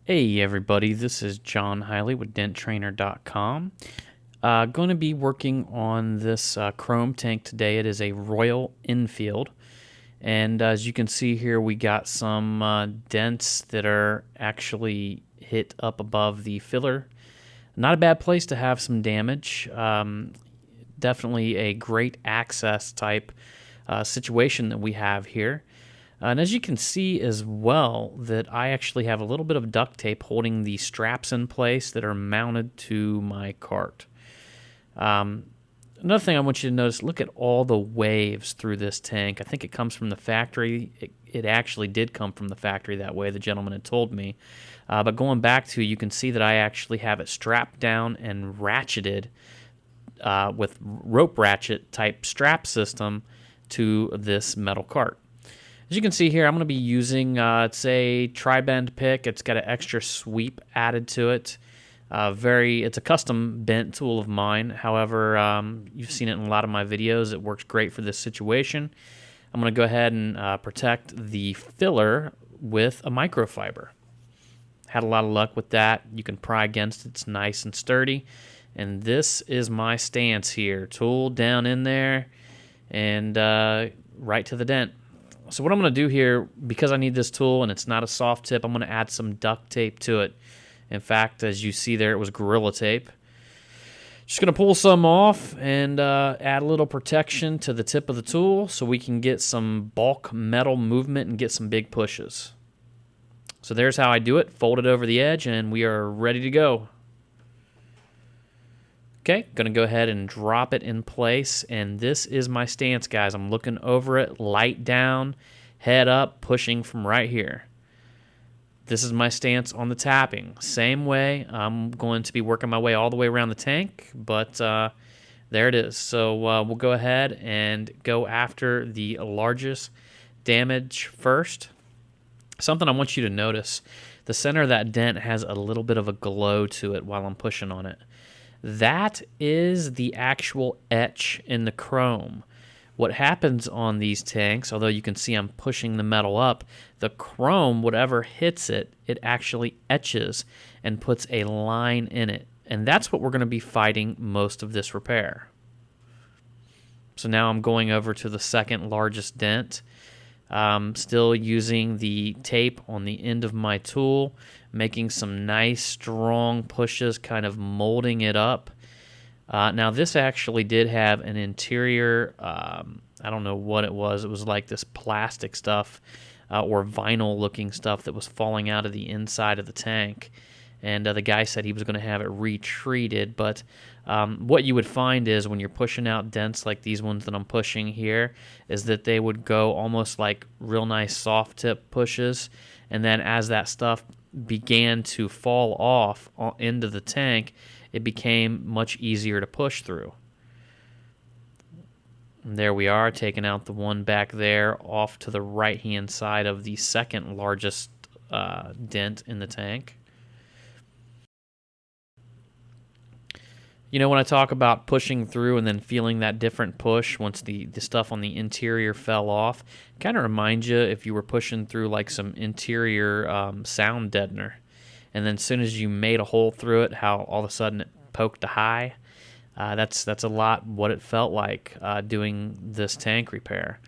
Hey everybody, this is John Hiley with DentTrainer.com. Going to be working on this chrome tank today. It is a Royal Enfield, and as you can see here, we got some dents that are actually hit up above the filler. Not a bad place to have some damage. Definitely a great access type situation that we have here. And as you can see as well, that I actually have a little bit of duct tape holding the straps in place that are mounted to my cart. Another thing I want you to notice, look at all the waves through this tank. I think it comes from the factory. It actually did come from the factory that way, the gentleman had told me. But going back to, you can see that I actually have it strapped down and ratcheted with rope ratchet type strap system to this metal cart. As you can see here, I'm going to be using, it's a tri-bend pick. It's got an extra sweep added to it. It's a custom bent tool of mine. However, you've seen it in a lot of my videos. It works great for this situation. I'm going to go ahead and protect the filler with a microfiber. Had a lot of luck with that. You can pry against it. It's nice and sturdy. And this is my stance here. Tool down in there and right to the dent. So what I'm going to do here, because I need this tool and it's not a soft tip, I'm going to add some duct tape to it. In fact, as you see there, it was Gorilla Tape. Just going to pull some off and add a little protection to the tip of the tool so we can get some bulk metal movement and get some big pushes. So there's how I do it. Fold it over the edge and we are ready to go. Okay, going to go ahead and drop it in place, and this is my stance, guys. I'm looking over it, light down, head up, pushing from right here. This is my stance on the tapping. Same way, I'm going to be working my way all the way around the tank, but there it is. So we'll go ahead and go after the largest damage first. Something I want you to notice, the center of that dent has a little bit of a glow to it while I'm pushing on it. That is the actual etch in the chrome. What happens on these tanks, although you can see I'm pushing the metal up, the chrome, whatever hits it, it actually etches and puts a line in it. And that's what we're going to be fighting most of this repair. So now I'm going over to the second largest dent. Still using the tape on the end of my tool, making some nice strong pushes, kind of molding it up. Now this actually did have an interior, I don't know what it was. It was like this plastic stuff or vinyl looking stuff that was falling out of the inside of the tank. And the guy said he was going to have it retreated, but what you would find is when you're pushing out dents like these ones that I'm pushing here, is that they would go almost like real nice soft tip pushes, and then as that stuff began to fall off into the tank, it became much easier to push through. And there we are, taking out the one back there off to the right-hand side of the second largest dent in the tank. You know, when I talk about pushing through and then feeling that different push once the stuff on the interior fell off, kind of reminds you if you were pushing through like some interior sound deadener. And then as soon as you made a hole through it, how all of a sudden it poked a high. That's a lot what it felt like doing this tank repair.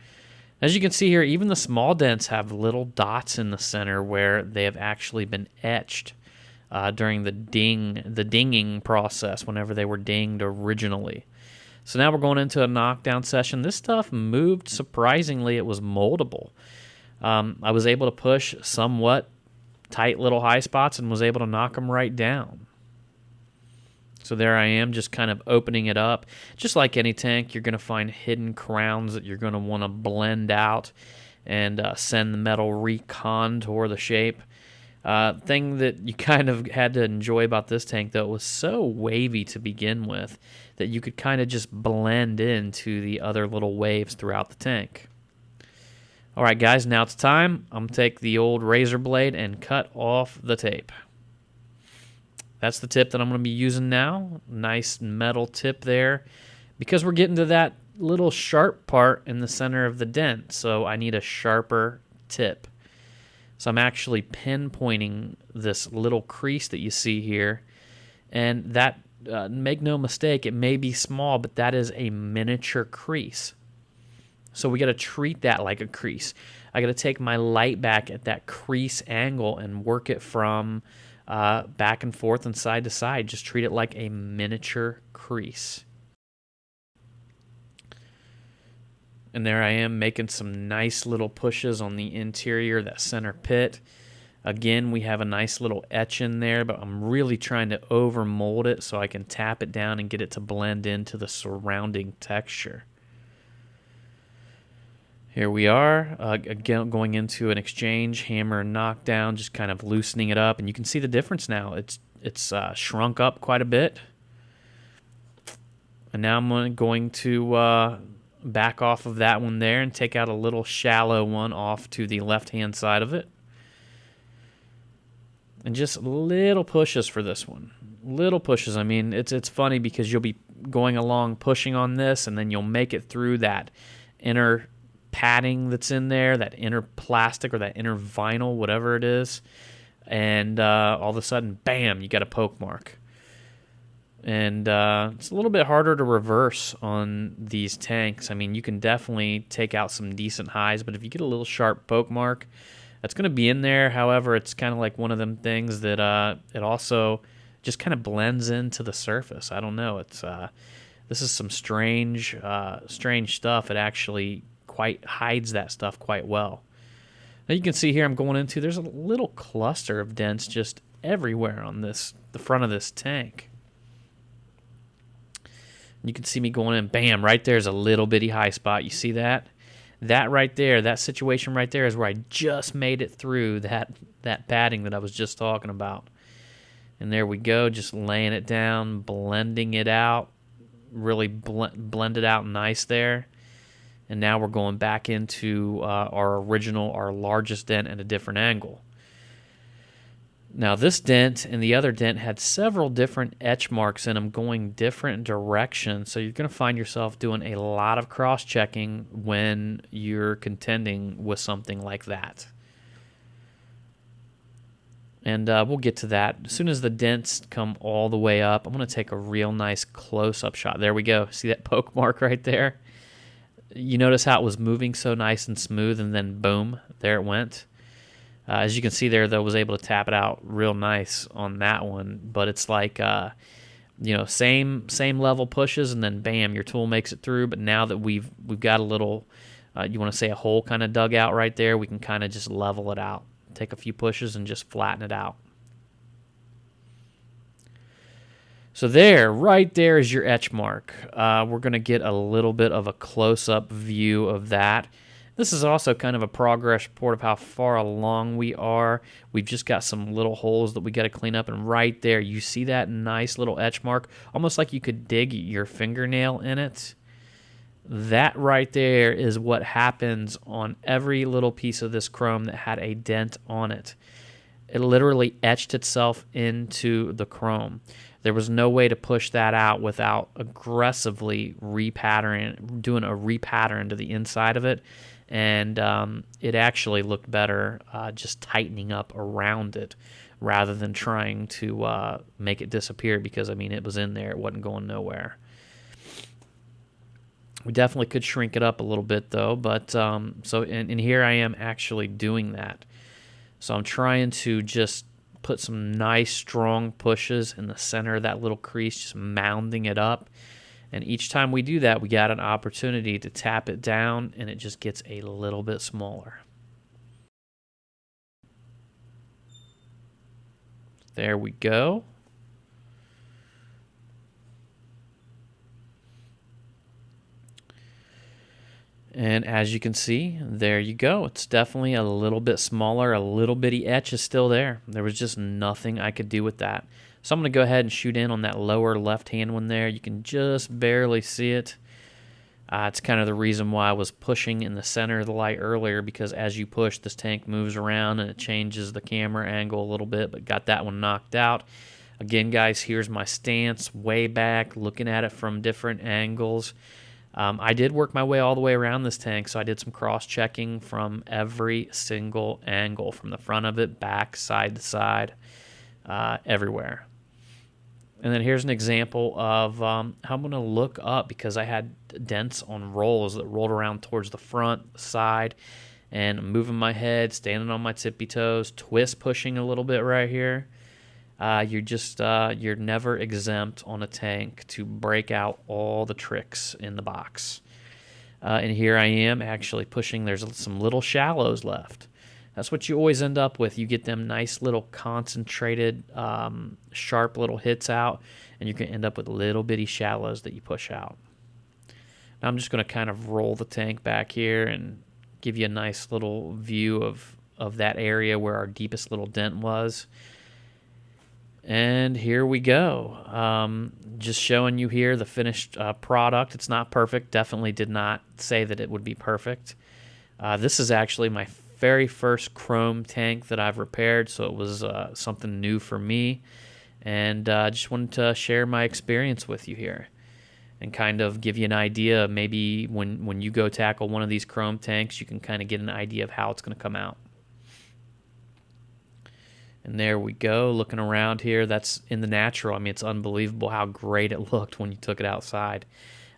As you can see here, even the small dents have little dots in the center where they have actually been etched. During the dinging process, whenever they were dinged originally. So now we're going into a knockdown session. This stuff moved surprisingly. It was moldable. I was able to push somewhat tight little high spots and was able to knock them right down. So there I am, just kind of opening it up. Just like any tank, you're going to find hidden crowns that you're going to want to blend out and send the metal recontour the shape. Thing that you kind of had to enjoy about this tank, though, it was so wavy to begin with that you could kind of just blend into the other little waves throughout the tank. All right, guys, now it's time. I'm going to take the old razor blade and cut off the tape. That's the tip that I'm going to be using now. Nice metal tip there. Because we're getting to that little sharp part in the center of the dent, so I need a sharper tip. So I'm actually pinpointing this little crease that you see here. And that, make no mistake, it may be small, but that is a miniature crease. So we got to treat that like a crease. I got to take my light back at that crease angle and work it from back and forth and side to side. Just treat it like a miniature crease. And there I am making some nice little pushes on the interior, that center pit. Again, we have a nice little etch in there, but I'm really trying to over mold it so I can tap it down and get it to blend into the surrounding texture. Here we are, again going into an exchange, hammer and knockdown, just kind of loosening it up. And you can see the difference now. It's shrunk up quite a bit. And now I'm going to back off of that one there and take out a little shallow one off to the left-hand side of it. And just little pushes for this one. Little pushes. I mean, it's funny because you'll be going along pushing on this, and then you'll make it through that inner padding that's in there, that inner plastic or that inner vinyl, whatever it is. And all of a sudden, bam, you got a poke mark. And it's a little bit harder to reverse on these tanks. I mean, you can definitely take out some decent highs, but if you get a little sharp poke mark, that's going to be in there. However, it's kind of like one of them things that it also just kind of blends into the surface. I don't know. It's this is some strange stuff. It actually quite hides that stuff quite well. Now you can see here I'm going into, there's a little cluster of dents just everywhere on the front of this tank. You can see me going in, bam, right there's a little bitty high spot. You see that? That right there, that situation right there is where I just made it through that padding that I was just talking about. And there we go, just laying it down, blending it out, really blend it out nice there. And now we're going back into our largest dent at a different angle. Now this dent and the other dent had several different etch marks in them going different directions. So you're going to find yourself doing a lot of cross-checking when you're contending with something like that. And we'll get to that. As soon as the dents come all the way up, I'm going to take a real nice close-up shot. There we go. See that poke mark right there? You notice how it was moving so nice and smooth, and then boom, there it went. As you can see there, though, I was able to tap it out real nice on that one. But it's like, same level pushes, and then bam, your tool makes it through. But now that we've got a little, you want to say a hole kind of dug out right there, we can kind of just level it out. Take a few pushes and just flatten it out. So there, right there is your etch mark. We're going to get a little bit of a close-up view of that. This is also kind of a progress report of how far along we are. We've just got some little holes that we got to clean up, and right there, you see that nice little etch mark, almost like you could dig your fingernail in it. That right there is what happens on every little piece of this chrome that had a dent on it. It literally etched itself into the chrome. There was no way to push that out without aggressively doing a repattern to the inside of it. And it actually looked better just tightening up around it rather than trying to make it disappear because, I mean, it was in there. It wasn't going nowhere. We definitely could shrink it up a little bit, though. But and here I am actually doing that. So I'm trying to just put some nice, strong pushes in the center of that little crease, just mounding it up. And each time we do that, we got an opportunity to tap it down, and it just gets a little bit smaller. There we go. And as you can see, there you go. It's definitely a little bit smaller. A little bitty etch is still there. There was just nothing I could do with that. So I'm going to go ahead and shoot in on that lower left-hand one there. You can just barely see it. It's kind of the reason why I was pushing in the center of the light earlier, because as you push, this tank moves around and it changes the camera angle a little bit, but got that one knocked out. Again, guys, here's my stance way back, looking at it from different angles. I did work my way all the way around this tank, so I did some cross-checking from every single angle, from the front of it, back, side to side, everywhere. And then here's an example of how I'm going to look up, because I had dents on rolls that rolled around towards the front, side, and I'm moving my head, standing on my tippy toes, twist pushing a little bit right here. You're never exempt on a tank to break out all the tricks in the box. And here I am actually pushing. There's some little shallows left. That's what you always end up with. You get them nice little concentrated, sharp little hits out, and you can end up with little bitty shallows that you push out. Now I'm just going to kind of roll the tank back here and give you a nice little view of that area where our deepest little dent was. And here we go. Just showing you here the finished product. It's not perfect. Definitely did not say that it would be perfect. This is actually my very first chrome tank that I've repaired, so it was something new for me. And just wanted to share my experience with you here and kind of give you an idea. Maybe when you go tackle one of these chrome tanks, you can kind of get an idea of how it's going to come out. And there we go, looking around here. That's in the natural. I mean, it's unbelievable how great it looked when you took it outside.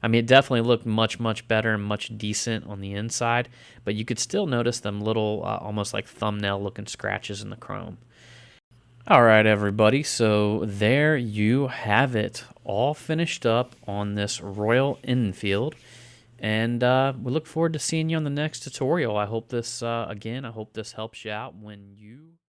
I mean, it definitely looked much, much better and much decent on the inside, but you could still notice them little, almost like thumbnail-looking scratches in the chrome. All right, everybody, so there you have it, all finished up on this Royal Enfield. And we look forward to seeing you on the next tutorial. I hope this, again, I hope this helps you out when you